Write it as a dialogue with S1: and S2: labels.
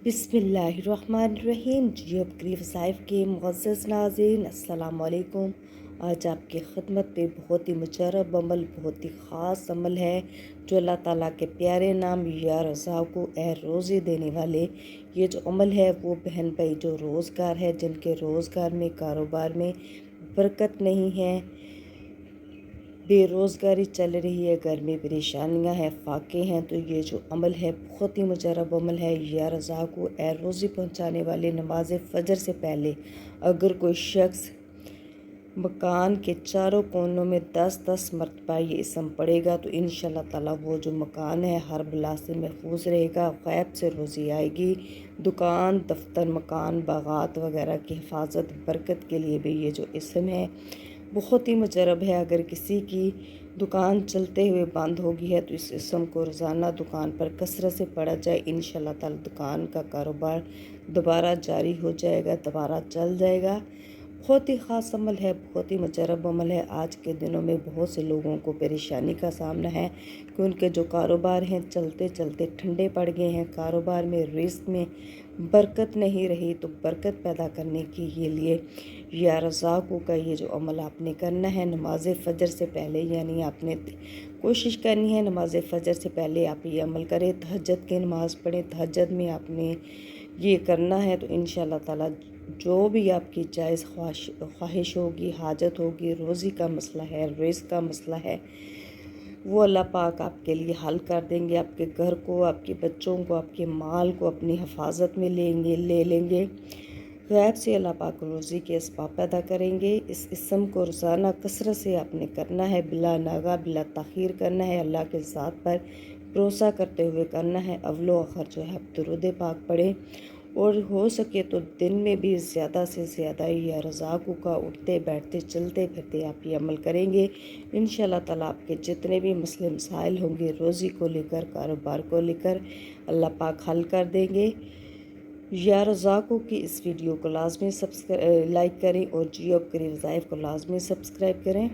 S1: बिस्मिल्लाहिर्रहमानिर्रहीम। जी अब करीब साइफ के मुअज़्ज़ज़ नाज़रीन, अस्सलाम वालेकुम। आज आपकी खिदमत पे बहुत ही मुजरब अमल, बहुत ही ख़ास अमल है जो अल्लाह ताला के प्यारे नाम या रज़ा को ए रोज़ी देने वाले ये जो अमल है वो बहन भाई जो रोज़गार है, जिनके रोज़गार में कारोबार में बरकत नहीं है, बेरोज़गारी चल रही है, घर में परेशानियां हैं, फाके हैं, तो ये जो अमल है बहुत ही मुजरब अमल है। या रज़ा को ए रोज़ी पहुँचाने वाले नमाज फ़जर से पहले अगर कोई शख्स मकान के चारों कोनों में 10-10 मरतबा ये इसम पड़ेगा तो इंशाअल्लाह ताला वो जो मकान है हर बला से महफूज रहेगा, ग़ैब से रोज़ी आएगी। दुकान, दफ्तर, मकान, बागात वगैरह की हिफाजत, बरकत के लिए भी ये जो इसम है बहुत ही मुजरब है। अगर किसी की दुकान चलते हुए बंद हो गई है तो इस इसम को रोज़ाना दुकान पर कसरत से पढ़ा जाए, इंशाअल्लाह ताला दुकान का कारोबार दोबारा जारी हो जाएगा, दोबारा चल जाएगा। बहुत ही ख़ास अमल है, बहुत ही मुजरब अमल है। आज के दिनों में बहुत से लोगों को परेशानी का सामना है कि उनके जो कारोबार हैं चलते चलते ठंडे पड़ गए हैं, कारोबार में रिस्क में बरकत नहीं रही। तो बरकत पैदा करने के लिए या रज़ाक़ों का ये जो अमल आपने करना है नमाज फ़जर से पहले, यानी आपने कोशिश करनी है नमाज फ़जर से पहले आप ये अमल करें। तहज्जुद की नमाज़ पढ़ें, तहज्जुद में आपने ये करना है तो इंशाअल्लाह ताला जो भी आपकी जायज़ ख्वाहिश होगी, हाजत होगी, रोज़ी का मसला है, रिज़्क़ का मसला है, वो अल्लाह पाक आपके लिए हल कर देंगे। आपके घर को, आपके बच्चों को, आपके माल को अपनी हिफाजत में ले लेंगे। ग़ैब से अल्लाह पाक रोज़ी के असबाब पैदा करेंगे। इस इसम को रोज़ाना कसरत से आपने करना है, बिला नागा बिला ताख़ीर करना है, अल्लाह के ज़ात पर भरोसा करते हुए करना है। अव्वलो आखिर जो है दुरूद पाक पढ़ें और हो सके तो दिन में भी ज़्यादा से ज़्यादा या रज़ाक़ों का उठते बैठते चलते फिरते आप ये अमल करेंगे, इंशाअल्लाह ताला आपके जितने भी मसले मसाइल होंगे रोज़ी को लेकर, कारोबार को लेकर, अल्लाह पाक हल कर देंगे। या रज़ाक़ों की इस वीडियो को लाजमी लाइक करें और जियो करीब ज़ाइफ को लाजमी सब्सक्राइब करें।